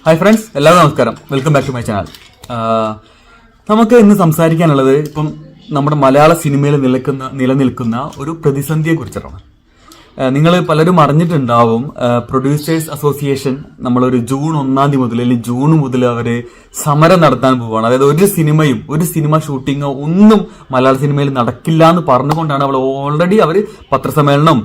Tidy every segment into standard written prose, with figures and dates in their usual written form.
Hi friends, എല്ലാവരും നമസ്കാരം. Welcome back to my channel. നമുക്ക് ഇന്ന് സംസാരിക്കാനുള്ളത് ഇപ്പം നമ്മുടെ മലയാള സിനിമയിൽ നിലനിൽക്കുന്ന ഒരു പ്രതിസന്ധിയെ കുറിച്ചിട്ടാണ്. നിങ്ങൾ പലരും അറിഞ്ഞിട്ടുണ്ടാവും, പ്രൊഡ്യൂസേഴ്സ് അസോസിയേഷൻ നമ്മളൊരു ജൂൺ 1 മുതൽ അല്ലെങ്കിൽ ജൂൺ മുതൽ അവര് സമരം നടത്താൻ പോവുകയാണ്. അതായത് ഒരു സിനിമ ഷൂട്ടിങ്ങോ ഒന്നും മലയാള സിനിമയിൽ നടക്കില്ല എന്ന് പറഞ്ഞുകൊണ്ടാണ് അവർ പത്രസമ്മേളനം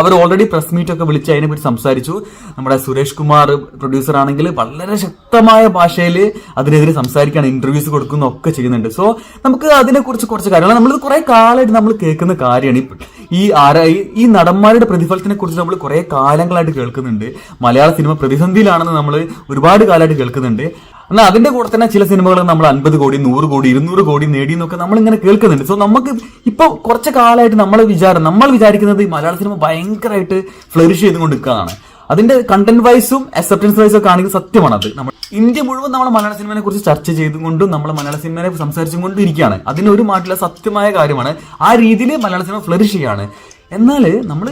അവർ ഓൾറെഡി പ്രസ് മീറ്റ് ഒക്കെ വിളിച്ച് അതിനെപ്പറ്റി സംസാരിച്ചു. നമ്മുടെ സുരേഷ് കുമാർ പ്രൊഡ്യൂസർ ആണെങ്കിൽ വളരെ ശക്തമായ ഭാഷയിൽ അതിനെതിരെ സംസാരിക്കുകയാണ്, ഇന്റർവ്യൂസ് കൊടുക്കുന്ന ഒക്കെ ചെയ്യുന്നുണ്ട്. സോ നമുക്ക് അതിനെക്കുറിച്ച് കുറച്ച് കാര്യങ്ങൾ നമ്മൾ കുറെ കാലമായിട്ട് നമ്മൾ കേൾക്കുന്ന കാര്യമാണ്. ഈ നടന്മാരുടെ പ്രതിഫലത്തിനെ കുറിച്ച് നമ്മൾ കുറെ കാലങ്ങളായിട്ട് കേൾക്കുന്നുണ്ട്. മലയാള സിനിമ പ്രതിസന്ധിയിലാണെന്ന് നമ്മൾ ഒരുപാട് കാലമായിട്ട് കേൾക്കുന്നുണ്ട്. എന്നാൽ അതിന്റെ കൂടെ തന്നെ ചില സിനിമകൾ നമ്മൾ 50 കോടി 100 കോടി 200 കോടി നേടിയെന്നൊക്കെ നമ്മൾ ഇങ്ങനെ കേൾക്കുന്നുണ്ട്. സോ നമുക്ക് ഇപ്പൊ കുറച്ച് കാലമായിട്ട് നമ്മൾ വിചാരിക്കുന്നത് ഈ മലയാള സിനിമ ഭയങ്കരമായിട്ട് ഫ്ലറിഷ് ചെയ്തുകൊണ്ടിരിക്കുകയാണ്. അതിന്റെ കണ്ടന്റ് വൈസും അക്സെപ്റ്റൻസ് വൈസും ഒക്കെ ആണെങ്കിൽ സത്യമാണത്. നമ്മൾ ഇന്ത്യ മുഴുവൻ നമ്മൾ മലയാള സിനിമയെ കുറിച്ച് ചർച്ച ചെയ്തുകൊണ്ടും നമ്മൾ മലയാള സിനിമയെ സംസാരിച്ചുകൊണ്ടും ഇരിക്കുകയാണ്. അതിനൊരു മാറ്റില്ല, സത്യമായ കാര്യമാണ്. ആ രീതിയിൽ മലയാള സിനിമ ഫ്ലറിഷ് ചെയ്യാണ്. എന്നാൽ നമ്മൾ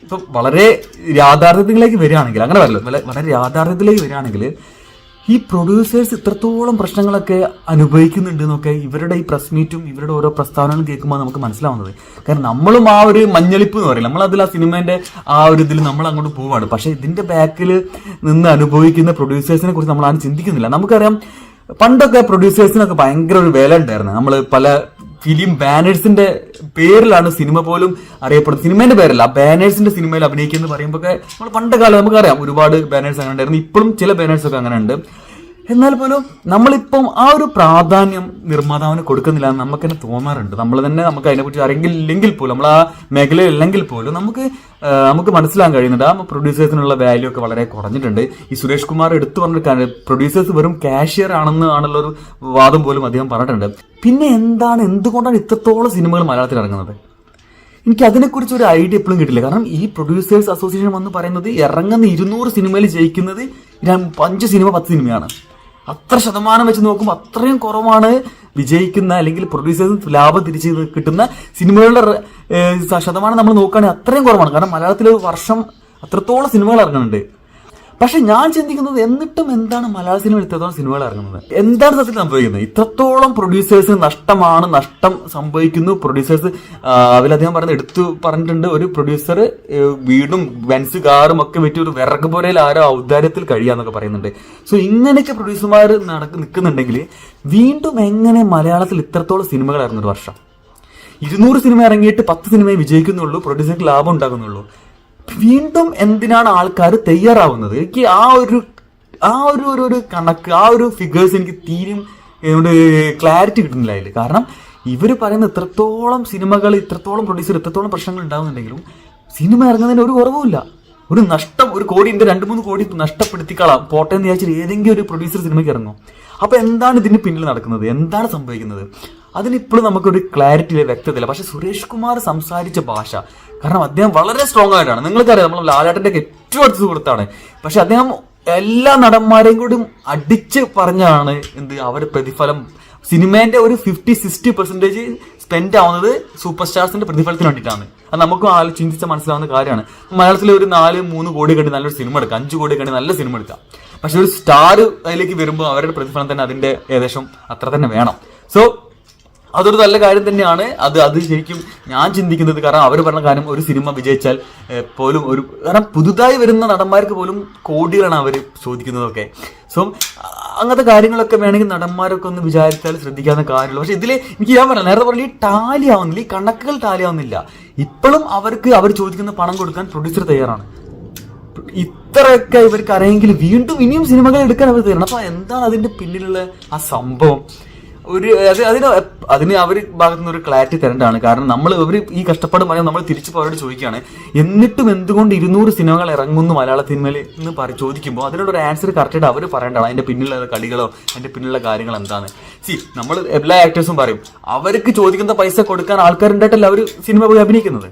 ഇപ്പൊ വളരെ യാഥാർത്ഥ്യത്തിലേക്ക് വരികയാണെങ്കിൽ, അങ്ങനെ പറയല്ലോ, വളരെ യാഥാർത്ഥ്യത്തിലേക്ക് വരികയാണെങ്കിൽ ഈ പ്രൊഡ്യൂസേഴ്സ് ഇത്രത്തോളം പ്രശ്നങ്ങളൊക്കെ അനുഭവിക്കുന്നുണ്ട് എന്നൊക്കെ ഇവരുടെ ഈ പ്രസ് മീറ്റും ഇവരുടെ ഓരോ പ്രസ്താവനകളും കേൾക്കുമ്പോൾ നമുക്ക് മനസ്സിലാവുന്നത്. കാരണം നമ്മളും ആ ഒരു മഞ്ഞളിപ്പ് എന്ന് പറയില്ല, നമ്മൾ അതിൽ ആ സിനിമേന്റെ ആ ഒരു ഇതിൽ നമ്മൾ അങ്ങോട്ട് പോവാണ്. പക്ഷെ ഇതിന്റെ ബാക്കിൽ നിന്ന് അനുഭവിക്കുന്ന പ്രൊഡ്യൂസേഴ്സിനെ കുറിച്ച് നമ്മൾ ആരും ചിന്തിക്കുന്നില്ല. നമുക്കറിയാം, പണ്ടൊക്കെ പ്രൊഡ്യൂസേഴ്സിനൊക്കെ ഭയങ്കര ഒരു വില ഉണ്ടായിരുന്നു. നമ്മൾ പല ഫിലിം ബാനേഴ്സിന്റെ പേരിലാണ് സിനിമ പോലും അറിയപ്പെടുന്നത്. സിനിമേന്റെ പേരല്ല, ബാനേഴ്സിന്റെ സിനിമയിൽ അഭിനയിക്കുന്നത് പറയുമ്പോൾ നമ്മൾ പണ്ട് കാലം നമുക്കറിയാം ഒരുപാട് ബാനേഴ്സ് അങ്ങനെ ഉണ്ടായിരുന്നു. ഇപ്പോഴും ചില ബാനേഴ്സ് ഒക്കെ അങ്ങനെ ഉണ്ട്. എന്നാൽ പോലും നമ്മളിപ്പം ആ ഒരു പ്രാധാന്യം നിർമ്മാതാവിന് കൊടുക്കുന്നില്ല എന്ന് നമുക്ക് തന്നെ തോന്നാറുണ്ട്. നമുക്ക് അതിനെക്കുറിച്ച് അറിയില്ലെങ്കിൽ പോലും, നമ്മൾ ആ മേഖലയിൽ ഇല്ലെങ്കിൽ പോലും നമുക്ക് മനസ്സിലാക്കാൻ കഴിയുന്നുണ്ട് ആ പ്രൊഡ്യൂസേഴ്സിനുള്ള വാല്യൂ ഒക്കെ വളരെ കുറഞ്ഞിട്ടുണ്ട്. ഈ സുരേഷ് കുമാർ എടുത്തു പറഞ്ഞ പ്രൊഡ്യൂസേഴ്സ് വെറും കാഷ്യർ ആണെന്നുള്ള ഒരു വാദം പോലും അദ്ദേഹം പറഞ്ഞിട്ടുണ്ട്. പിന്നെ എന്തുകൊണ്ടാണ് ഇത്രത്തോളം സിനിമകൾ മലയാളത്തിൽ ഇറങ്ങുന്നത്? എനിക്ക് അതിനെക്കുറിച്ച് ഒരു ഐഡിയ എപ്പോഴും കിട്ടില്ല. കാരണം ഈ പ്രൊഡ്യൂസേഴ്സ് അസോസിയേഷൻ വന്ന് പറയുന്നത് ഇറങ്ങുന്ന 200 സിനിമയിൽ ജയിക്കുന്നത് 5 സിനിമ 10 സിനിമയാണ്. അത്ര ശതമാനം വെച്ച് നോക്കുമ്പോൾ അത്രയും കുറവാണ് വിജയിക്കുന്ന, അല്ലെങ്കിൽ പ്രൊഡ്യൂസേഴ്സ് ലാഭം തിരിച്ച് കിട്ടുന്ന സിനിമകളുടെ ശതമാനം നമ്മൾ നോക്കുകയാണെങ്കിൽ അത്രയും കുറവാണ്. കാരണം മലയാളത്തിൽ ഒരു വർഷം അത്രത്തോളം സിനിമകൾ ഇറങ്ങുന്നുണ്ട്. പക്ഷെ ഞാൻ ചിന്തിക്കുന്നത്, എന്നിട്ടും എന്താണ് മലയാള സിനിമയിൽ ഇത്രത്തോളം സിനിമകൾ ഇറങ്ങുന്നത്? എന്താണ് സത്യത്തിൽ സംഭവിക്കുന്നത്? ഇത്രത്തോളം പ്രൊഡ്യൂസേഴ്സിന് നഷ്ടം സംഭവിക്കുന്നു. പ്രൊഡ്യൂസേഴ്സ് അതിലധികം പറഞ്ഞിട്ടുണ്ട്, ഒരു പ്രൊഡ്യൂസർ വീടും ബെൻസ് കാറും ഒക്കെ വെച്ച് ഒരു വിറക് പോരയിൽ ആരോ ഔദാര്യത്തിൽ കഴിയാന്നൊക്കെ പറയുന്നുണ്ട്. സോ ഇങ്ങനെയൊക്കെ പ്രൊഡ്യൂസർമാർ നിൽക്കുന്നുണ്ടെങ്കിൽ വീണ്ടും എങ്ങനെ മലയാളത്തിൽ ഇത്രത്തോളം സിനിമകൾ ഇറങ്ങുന്ന ഒരു വർഷം? 200 സിനിമ ഇറങ്ങിയിട്ട് 10 സിനിമയെ വിജയിക്കുന്നുള്ളൂ, പ്രൊഡ്യൂസർക്ക് ലാഭം ഉണ്ടാകുന്നുള്ളൂ. വീണ്ടും എന്തിനാണ് ആൾക്കാർ തയ്യാറാവുന്നത്? എനിക്ക് ആ ഒരു കണക്ക്, ആ ഒരു ഫിഗേഴ്സ് എനിക്ക് തീരും ക്ലാരിറ്റി കിട്ടുന്നില്ല അതിൽ. കാരണം ഇവർ പറയുന്ന ഇത്രത്തോളം സിനിമകൾ, ഇത്രത്തോളം പ്രൊഡ്യൂസർ, ഇത്രത്തോളം പ്രശ്നങ്ങൾ ഉണ്ടാകുന്നുണ്ടെങ്കിലും സിനിമ ഇറങ്ങുന്നതിന് ഒരു കുറവുമില്ല. ഒരു നഷ്ടം, 1 കോടിന്റെ 2-3 കോടി നഷ്ടപ്പെടുത്തിക്കളാം പോട്ടെ എന്ന് വിചാരിച്ചാൽ ഏതെങ്കിലും ഒരു പ്രൊഡ്യൂസർ സിനിമയ്ക്ക് ഇറങ്ങും. അപ്പൊ എന്താണ് ഇതിന് പിന്നിൽ നടക്കുന്നത്? എന്താണ് സംഭവിക്കുന്നത്? അതിനിപ്പോഴും നമുക്കൊരു ക്ലാരിറ്റി വ്യക്തതയില്ല. പക്ഷെ സുരേഷ് കുമാർ സംസാരിച്ച ഭാഷ, കാരണം അദ്ദേഹം വളരെ സ്ട്രോങ് ആയിട്ടാണ്. നിങ്ങൾക്കറിയാം, നമ്മൾ ലാലേട്ടന്റെ ഏറ്റവും അടുത്ത സുഹൃത്താണ്. പക്ഷെ അദ്ദേഹം എല്ലാ നടന്മാരെയും കൂടി അടിച്ച് പറഞ്ഞാണ് അവരുടെ പ്രതിഫലം, സിനിമേന്റെ ഒരു 50-60% സ്പെൻഡ് ആവുന്നത് സൂപ്പർ സ്റ്റാർസിന്റെ പ്രതിഫലത്തിന് വേണ്ടിയിട്ടാണ്. അത് നമുക്ക് ചിന്തിച്ച മനസ്സിലാവുന്ന കാര്യമാണ്. മലയാളത്തിൽ ഒരു 4-3 കോടി കണ്ടി നല്ലൊരു സിനിമ എടുക്കാം, 5 കോടി കണ്ടി നല്ല സിനിമ എടുക്കാം. പക്ഷെ ഒരു സ്റ്റാർ അതിലേക്ക് വരുമ്പോൾ അവരുടെ പ്രതിഫലം തന്നെ അതിന്റെ ഏകദേശം അത്ര തന്നെ വേണം. സോ അതൊരു നല്ല കാര്യം തന്നെയാണ്. അത് ശരിക്കും ഞാൻ ചിന്തിക്കുന്നത്, കാരണം അവർ പറഞ്ഞ കാര്യം, ഒരു സിനിമ വിജയിച്ചാൽ പോലും കാരണം പുതുതായി വരുന്ന നടന്മാർക്ക് പോലും കോടികളാണ് അവർ ചോദിക്കുന്നതൊക്കെ. സോ അങ്ങനത്തെ കാര്യങ്ങളൊക്കെ വേണമെങ്കിൽ നടന്മാരൊക്കെ ഒന്ന് വിചാരിച്ചാൽ ശ്രദ്ധിക്കാവുന്ന കാര്യമുള്ളൂ. പക്ഷെ ഇതിൽ ഞാൻ പറയാം, നേരത്തെ പറഞ്ഞ ഈ ടാലി ആവുന്നില്ല, ഈ കണക്കുകൾ ടാലി ആവുന്നില്ല. ഇപ്പോഴും അവർ ചോദിക്കുന്ന പണം കൊടുക്കാൻ പ്രൊഡ്യൂസർ തയ്യാറാണ്. ഇത്രയൊക്കെ ഇവർക്ക് അറിയെങ്കിൽ വീണ്ടും ഇനിയും സിനിമകൾ എടുക്കാൻ അവർ തരണം. അപ്പൊ എന്താണ് അതിന്റെ പിന്നിലുള്ള ആ സംഭവം? അതിന് അവർ ഭാഗത്തുനിന്ന് ഒരു ക്ലാരിറ്റി തരേണ്ടതാണ്. കാരണം അവർ ഈ കഷ്ടപ്പാട് പറയാൻ നമ്മൾ തിരിച്ചു അവരോട് ചോദിക്കുകയാണ്, എന്നിട്ടും എന്തുകൊണ്ട് 200 സിനിമകൾ ഇറങ്ങുന്നു മലയാള സിനിമയിൽ എന്ന് ചോദിക്കുമ്പോൾ അതിനോടൊരു ആൻസർ കറക്റ്റായിട്ട് അവർ പറയേണ്ടതാണ്. അതിന്റെ പിന്നിലുള്ള കളികളോ അതിന്റെ പിന്നിലുള്ള കാര്യങ്ങൾ എന്താണ്? നമ്മൾ എല്ലാ ആക്ടേഴ്സും പറയും, അവർക്ക് ചോദിക്കുന്ന പൈസ കൊടുക്കാൻ ആൾക്കാരുണ്ടായിട്ടല്ല അവർ സിനിമ പോയി അഭിനയിക്കുന്നത്.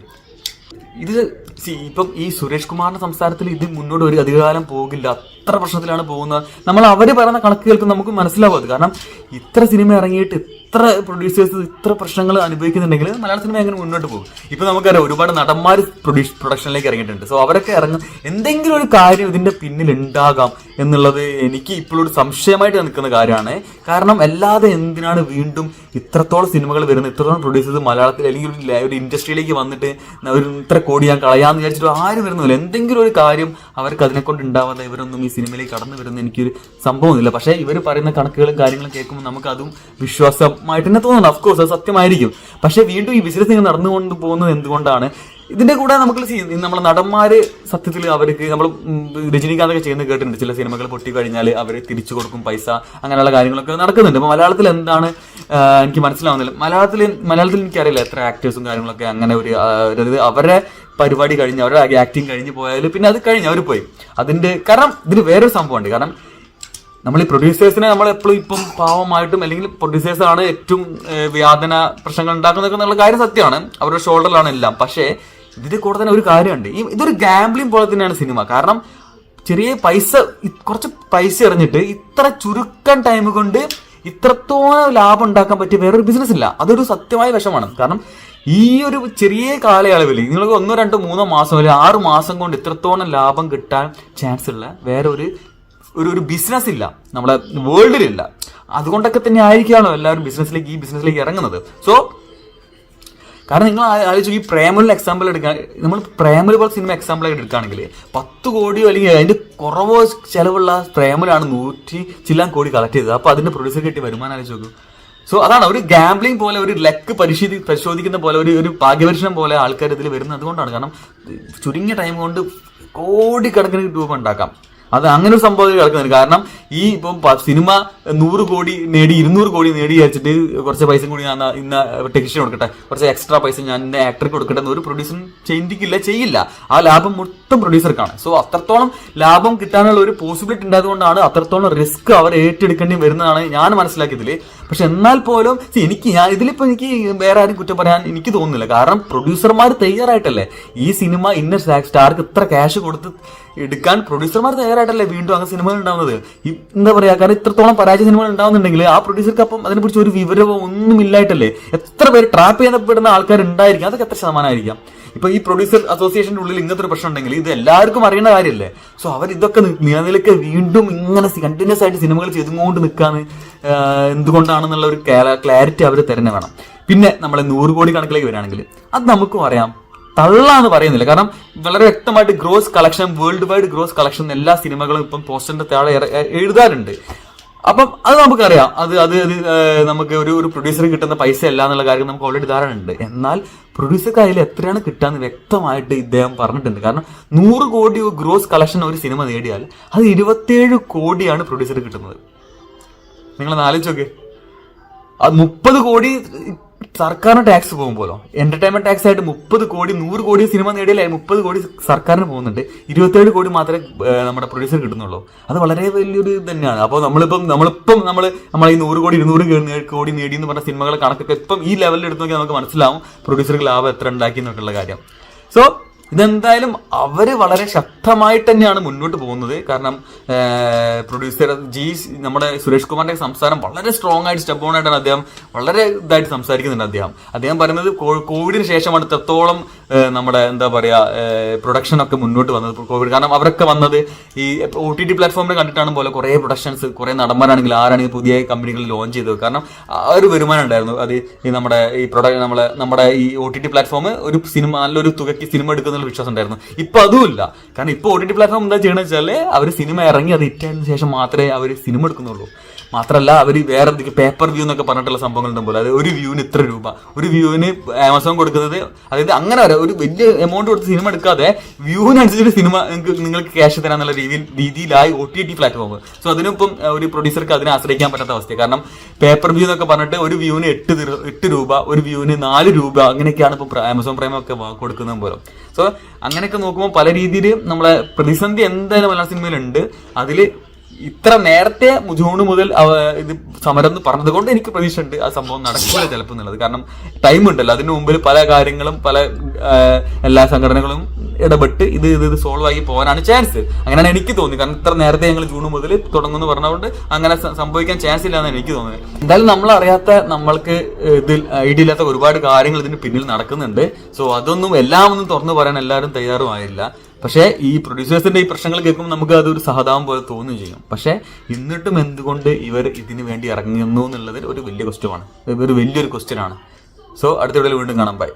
ഇപ്പം ഈ സുരേഷ് കുമാറിന്റെ സംസാരത്തിൽ ഇത് മുന്നോട്ട് ഒരു അധികകാലം പോകില്ല. എത്ര പ്രശ്നത്തിലാണ് പോകുന്നത്. നമ്മൾ അവര് പറയുന്ന കണക്ക് കേൾക്കും നമുക്ക് മനസ്സിലാവും അത്. കാരണം ഇത്ര സിനിമ ഇറങ്ങിയിട്ട് ഇത്ര പ്രൊഡ്യൂസേഴ്സ് ഇത്ര പ്രശ്നങ്ങൾ അനുഭവിക്കുന്നുണ്ടെങ്കിൽ മലയാള സിനിമ എങ്ങനെ മുന്നോട്ട് പോകും? ഇപ്പൊ നമുക്കറിയാം ഒരുപാട് നടന്മാർ പ്രൊഡക്ഷനിലേക്ക് ഇറങ്ങിയിട്ടുണ്ട്. സോ അവരൊക്കെ എന്തെങ്കിലും ഒരു കാര്യം ഇതിന്റെ പിന്നിൽ ഉണ്ടാകാം എന്നുള്ളത് എനിക്ക് ഇപ്പോഴും ഒരു സംശയമായിട്ട് നിൽക്കുന്ന കാര്യമാണ്. കാരണം അല്ലാതെ എന്തിനാണ് വീണ്ടും ഇത്രത്തോളം സിനിമകൾ വരുന്നത്, ഇത്രത്തോളം പ്രൊഡ്യൂസേഴ്സ് മലയാളത്തിൽ അല്ലെങ്കിൽ ഒരു ഇൻഡസ്ട്രിയിലേക്ക് വന്നിട്ട് ഒരു ഇത്ര കോടി ഞാൻ കളയാന്ന് വിചാരിച്ചിട്ട് ആരും വരുന്നില്ല. എന്തെങ്കിലും ഒരു കാര്യം അവർക്ക് അതിനെ കൊണ്ട് ഉണ്ടാവാതെ ഇവരൊന്നും ഈ സിനിമയിലേക്ക് കടന്നു വരുന്ന എനിക്കൊരു സംഭവമൊന്നുമില്ല. പക്ഷേ ഇവർ പറയുന്ന കണക്കുകളും കാര്യങ്ങളും കേൾക്കുമ്പോൾ നമുക്ക് അതും വിശ്വാസമായിട്ട് തന്നെ തോന്നുന്നു. അഫ്കോഴ്സ് അത് സത്യമായിരിക്കും. പക്ഷേ വീണ്ടും ഈ ബിസിനസ് ഇങ്ങനെ നടന്നുകൊണ്ട് പോകുന്നത് എന്തുകൊണ്ടാണ്? ഇതിന്റെ കൂടെ നമുക്ക് നമ്മളെ നടന്മാര് സത്യത്തിൽ അവർക്ക് നമ്മൾ രജനീകാന്തൊക്കെ ചെയ്യുന്നത് കേട്ടിട്ടുണ്ട്. ചില സിനിമകൾ പൊട്ടി കഴിഞ്ഞാൽ അവർ തിരിച്ചു കൊടുക്കും പൈസ, അങ്ങനെയുള്ള കാര്യങ്ങളൊക്കെ നടക്കുന്നുണ്ട്. അപ്പൊ മലയാളത്തിൽ എന്താണ് എനിക്ക് മനസ്സിലാവുന്നില്ല. മലയാളത്തിൽ എനിക്കറിയില്ല എത്ര ആക്ടേഴ്സും കാര്യങ്ങളൊക്കെ അങ്ങനെ ഒരു അവരുടെ പരിപാടി കഴിഞ്ഞ് അവരുടെ ആക്ടിങ് കഴിഞ്ഞ് പോയാൽ പിന്നെ അത് കഴിഞ്ഞ് അവർ പോയി. കാരണം ഇതിന് വേറൊരു സംഭവമുണ്ട്. കാരണം നമ്മൾ ഈ പ്രൊഡ്യൂസേഴ്സിനെ നമ്മൾ എപ്പോഴും ഇപ്പം പാവമായിട്ടും അല്ലെങ്കിൽ പ്രൊഡ്യൂസേഴ്സ് ആണ് ഏറ്റവും വ്യാപന പ്രശ്നങ്ങൾ ഉണ്ടാക്കുന്നതൊക്കെ എന്നുള്ള കാര്യം സത്യമാണ്. അവരുടെ ഷോൾഡറിലാണ് എല്ലാം. പക്ഷേ ഇതിന്റെ കൂടെ തന്നെ ഒരു കാര്യമുണ്ട്. ഇതൊരു ഗാംബ്ലിംഗ് പോലെ തന്നെയാണ് സിനിമ. കാരണം ചെറിയ കുറച്ച് പൈസ എറിഞ്ഞിട്ട് ഇത്ര ചുരുക്കം ടൈം കൊണ്ട് ഇത്രത്തോളം ലാഭം ഉണ്ടാക്കാൻ പറ്റിയ വേറൊരു ബിസിനസ് ഇല്ല. അതൊരു സത്യമായ വശമാണ്. കാരണം ഈ ഒരു ചെറിയ കാലയളവിൽ നിങ്ങൾക്ക് 1, 2, 3 മാസം അല്ലെങ്കിൽ 6 മാസം കൊണ്ട് ഇത്രത്തോളം ലാഭം കിട്ടാൻ ചാൻസ് ഉള്ള വേറെ ഒരു ബിസിനസ് ഇല്ല നമ്മുടെ വേൾഡിലില്ല. അതുകൊണ്ടൊക്കെ തന്നെ ആയിരിക്കാണോ എല്ലാവരും ഈ ബിസിനസ്സിലേക്ക് ഇറങ്ങുന്നത്. സോ കാരണം നിങ്ങൾ ആലോചിച്ചു, ഈ പ്രേമലിന് എക്സാമ്പിൾ എടുക്കാൻ, നമ്മൾ പ്രേമൽ പോലെ സിനിമ എക്സാമ്പിൾ ആയിട്ട് എടുക്കുകയാണെങ്കിൽ 10 കോടിയോ അല്ലെങ്കിൽ അതിന്റെ കുറവോ ചെലവുള്ള പ്രേമലാണ് 100 ചില്ലാൻ കോടി കളക്ട് ചെയ്തത്. അപ്പൊ അതിന്റെ പ്രൊഡ്യൂസർ കിട്ടിയ വരുമാനം ആലോചിച്ച് നോക്കൂ. സോ അതാണ് ഒരു ഗാംബ്ലിംഗ് പോലെ, ഒരു ലക്ക് പരിശോധിക്കുന്ന പോലെ, ഒരു ഭാഗ്യപരീക്ഷണം പോലെ ആൾക്കാർ ഇതിൽ വരുന്നത് അതുകൊണ്ടാണ്. കാരണം ചുരുങ്ങിയ ടൈം കൊണ്ട് കോടിക്കണക്കിന് രൂപ ഉണ്ടാക്കാം. അത് അങ്ങനെ ഒരു സംഭവം കിടക്കുന്നുണ്ട്. കാരണം ഈ ഇപ്പം സിനിമ 100 കോടി നേടി 200 കോടി നേടി വിചാരിച്ചിട്ട് കുറച്ച് പൈസ കൂടി ഞാൻ ഇന്ന ടെക്നീഷ്യൻ കൊടുക്കട്ടെ, കുറച്ച് എക്സ്ട്രാ പൈസ ഞാൻ ഇന്ന ആക്ടർക്ക് കൊടുക്കട്ടെ എന്ന് ഒരു പ്രൊഡ്യൂസറും ചെയ്യില്ല. ആ ലാഭം മൊത്തം പ്രൊഡ്യൂസർക്കാണ്. സോ അത്രത്തോളം ലാഭം കിട്ടാനുള്ള ഒരു പോസിബിലിറ്റി ഉണ്ടായതുകൊണ്ടാണ് അത്രത്തോളം റിസ്ക് അവർ ഏറ്റെടുക്കേണ്ടി വരുന്നതാണ് ഞാൻ മനസ്സിലാക്കിയതിൽ. പക്ഷെ എന്നാൽ പോലും ഇതിലിപ്പോ എനിക്ക് വേറെ ആരും കുറ്റം പറയാൻ എനിക്ക് തോന്നുന്നില്ല. കാരണം പ്രൊഡ്യൂസർമാർ തയ്യാറായിട്ടല്ലേ ഈ സിനിമ ഇന്ന സ്റ്റാർക്ക് ഇത്ര ക്യാഷ് കൊടുത്ത് എടുക്കാൻ പ്രൊഡ്യൂസർമാർ തയ്യാറായിട്ടല്ലേ വീണ്ടും അങ്ങനെ സിനിമകൾ ഉണ്ടാവുന്നത്. എന്താ പറയാ, കാരണം ഇത്രത്തോളം പരാജയ സിനിമകൾ ഉണ്ടാവുന്നുണ്ടെങ്കിൽ ആ പ്രൊഡ്യൂസർക്ക് അപ്പം അതിനെക്കുറിച്ച് ഒരു വിവരമോ ഒന്നും ഇല്ലായിട്ടല്ലേ എത്ര പേര് ട്രാപ്പ് ചെയ്യപ്പെടുന്ന ആൾക്കാർ ഉണ്ടായിരിക്കും. അതൊക്കെ എത്ര ശതമാനമായിരിക്കാം? ഇപ്പൊ ഈ പ്രൊഡ്യൂസർ അസോസിയേഷന്റെ ഉള്ളിൽ ഇങ്ങനത്തെ ഒരു പ്രശ്നം ഉണ്ടെങ്കിൽ ഇത് എല്ലാവർക്കും അറിയേണ്ട കാര്യമല്ലേ. സോ അവർ ഇതൊക്കെ നിലനിൽക്കെ വീണ്ടും ഇങ്ങനെ കണ്ടിന്യൂസ് ആയിട്ട് സിനിമകൾ ചെയ്തുകൊണ്ട് നിൽക്കാന്ന് എന്തുകൊണ്ടാണെന്നുള്ള ഒരു ക്ലാരിറ്റി അവർ തന്നെ വേണം. പിന്നെ നമ്മളെ 100 കോടി കണക്കിലേക്ക് വരികയാണെങ്കിൽ അത് നമുക്കും അറിയാം, തള്ളാന്ന് പറയുന്നില്ല. കാരണം വളരെ വ്യക്തമായിട്ട് gross collection, world wide gross collection എല്ലാ സിനിമകളും ഇപ്പം പോസ്റ്ററിന്റെ താഴെ എഴുതാറുണ്ട്. അപ്പം അത് നമുക്കറിയാം. അത് നമുക്ക് ഒരു പ്രൊഡ്യൂസർ കിട്ടുന്ന പൈസ അല്ല എന്നുള്ള കാര്യം നമുക്ക് ഓൾറെഡി ധാരണ ഉണ്ട്. എന്നാൽ പ്രൊഡ്യൂസർക്ക് അതിൽ എത്രയാണ് കിട്ടാന്ന് വ്യക്തമായിട്ട് ഇദ്ദേഹം പറഞ്ഞിട്ടുണ്ട്. കാരണം 100 കോടി ഗ്രോസ് കളക്ഷൻ ഒരു സിനിമ നേടിയാൽ അത് 27 കോടിയാണ് പ്രൊഡ്യൂസർ കിട്ടുന്നത്. നിങ്ങളൊന്ന് ആലോചിച്ചോക്കെ. അത് 30 കോടി സർക്കാരിന് ടാക്സ് പോകുമ്പോലോ, എന്റർടൈൻമെന്റ് ടാക്സ് ആയിട്ട് 30 കോടി 100 കോടി സിനിമ നേടിയാലേ 30 കോടി സർക്കാരിന് പോകുന്നുണ്ട്, 27 കോടി മാത്രമേ നമ്മുടെ പ്രൊഡ്യൂസർ കിട്ടുന്നുള്ളൂ. അത് വളരെ വലിയൊരു തന്നെയാണ്. അപ്പോൾ നമ്മളെ ഈ 100 കോടി 200 കോടി നേടി എന്ന് പറഞ്ഞ സിനിമകളെ കണക്കൊക്കെ ഇപ്പം ഈ ലെവലിൽ എടുത്ത് നോക്കിയാൽ നമുക്ക് മനസ്സിലാവും പ്രൊഡ്യൂസർക്ക് ലാഭം എത്ര ഉണ്ടാക്കി എന്നൊക്കെയുള്ള കാര്യം. സോ ഇതെന്തായാലും അവര് വളരെ ശക്തമായിട്ട് തന്നെയാണ് മുന്നോട്ട് പോകുന്നത്. കാരണം പ്രൊഡ്യൂസർ നമ്മുടെ സുരേഷ് കുമാറിന്റെ സംസാരം വളരെ സ്ട്രോങ് ആയിട്ട് സ്റ്റെപ്പ് ഓൺ ആയിട്ടാണ് അദ്ദേഹം വളരെ ഇതായിട്ട് സംസാരിക്കുന്നുണ്ട്. അദ്ദേഹം പറയുന്നത് കോവിഡിന് ശേഷമാണ് ഇത്രത്തോളം നമ്മുടെ എന്താ പറയാ പ്രൊഡക്ഷനൊക്കെ മുന്നോട്ട് വന്നത്. കോവിഡ് കാരണം അവരൊക്കെ വന്നത് ഈ OTT പ്ലാറ്റ്ഫോമിൽ കണ്ടിട്ടാണ് പോലെ കുറെ പ്രൊഡക്ഷൻസ്, കുറെ നടന്മാരാണെങ്കിൽ ആരാണെങ്കിൽ പുതിയ കമ്പനികൾ ലോഞ്ച് ചെയ്തത്. കാരണം ആ ഒരു വരുമാനം ഉണ്ടായിരുന്നു. അത് ഈ നമ്മുടെ ഈ OTT പ്ലാറ്റ്ഫോം ഒരു സിനിമ നല്ലൊരു തുകയ്ക്ക് സിനിമ എടുക്കുന്ന വിശ്വാസം ഉണ്ടായിരുന്നു. ഇപ്പൊ അതുമില്ല. കാരണം ഇപ്പൊ OTT പ്ലാറ്റ്ഫോം എന്താ ചെയ്യണമെന്ന് വെച്ചാല് അവർ സിനിമ ഇറങ്ങി അത് ഹിറ്റായതിനു ശേഷം മാത്രമേ അവർ സിനിമ എടുക്കുന്നുള്ളൂ. മാത്രമല്ല അവർ വേറെ എന്തൊക്കെ പേപ്പർ വ്യൂ എന്നൊക്കെ പറഞ്ഞിട്ടുള്ള സംഭവങ്ങൾ ഉണ്ടാകുമ്പോൾ അതായത് ഒരു വ്യൂവിന് ഇത്ര രൂപ, ഒരു വ്യൂവിന് ആമസോൺ കൊടുക്കുന്നത്, അതായത് അങ്ങനെ ഒരു വലിയ എമൗണ്ട് കൊടുത്ത് സിനിമ എടുക്കാതെ വ്യൂവിനനുസരിച്ച് സിനിമ നിങ്ങൾക്ക് ക്യാഷ് തരാന്നുള്ള രീതിയിലായി OTT പ്ലാറ്റ്ഫോം. സോ അതിനിപ്പം ഒരു പ്രൊഡ്യൂസർക്ക് അതിനെ ആശ്രയിക്കാൻ പറ്റാത്ത അവസ്ഥ. കാരണം പേപ്പർ വ്യൂ എന്നൊക്കെ പറഞ്ഞിട്ട് ഒരു വ്യൂവിന് 8 രൂപ, ഒരു വ്യൂവിന് 4 രൂപ, അങ്ങനെയൊക്കെയാണ് ഇപ്പൊ ആമസോൺ പ്രൈം ഒക്കെ കൊടുക്കുന്നത് പോലും. സോ അങ്ങനെയൊക്കെ നോക്കുമ്പോൾ പല രീതിയിൽ നമ്മളെ പ്രതിസന്ധി എന്തായാലും മലയാള സിനിമയിലുണ്ട്. അതിൽ ഇത്ര നേരത്തെ ജൂൺ മുതൽ ഇത് സമരം എന്ന് പറഞ്ഞത് കൊണ്ട് എനിക്ക് പ്രതീക്ഷ ഉണ്ട് ആ സംഭവം നടക്കില്ല ചിലപ്പോൾ എന്നുള്ളത്. കാരണം ടൈം ഉണ്ടല്ലോ, അതിന് മുമ്പിൽ പല കാര്യങ്ങളും പല എല്ലാ സംഘടനകളും ഇടപെട്ട് ഇത് സോൾവ് ആയി പോകാനാണ് ചാൻസ്. അങ്ങനെയാണ് എനിക്ക് തോന്നി. കാരണം ഇത്ര നേരത്തെ ഞങ്ങൾ ജൂൺ മുതൽ തുടങ്ങുമെന്ന് പറഞ്ഞുകൊണ്ട് അങ്ങനെ സംഭവിക്കാൻ ചാൻസ് ഇല്ല എന്നാണ് എനിക്ക് തോന്നുന്നത്. എന്തായാലും നമ്മൾ അറിയാത്ത, നമ്മൾക്ക് ഇതിൽ ഐഡിയ ഇല്ലാത്ത ഒരുപാട് കാര്യങ്ങൾ ഇതിന് പിന്നിൽ നടക്കുന്നുണ്ട്. സോ അതൊന്നും എല്ലാം ഒന്നും തുറന്നു പറയാൻ എല്ലാവരും തയ്യാറുമായില്ല. പക്ഷേ ഈ പ്രൊഡ്യൂസേഴ്സിന്റെ ഈ പ്രശ്നങ്ങൾ കേൾക്കുമ്പോൾ നമുക്ക് അതൊരു സഹതാപം പോലെ തോന്നുകയും ചെയ്യും. പക്ഷേ എന്നിട്ടും എന്തുകൊണ്ട് ഇവർ ഇതിന് വേണ്ടി ഇറങ്ങുന്നു എന്നുള്ളത് ഒരു വലിയ ക്വസ്റ്റ്യനാണ്, ഒരു വലിയൊരു ക്വസ്റ്റ്യനാണ്. സോ അടുത്ത വീഡിയോയിൽ വീണ്ടും കാണാം. ബൈ.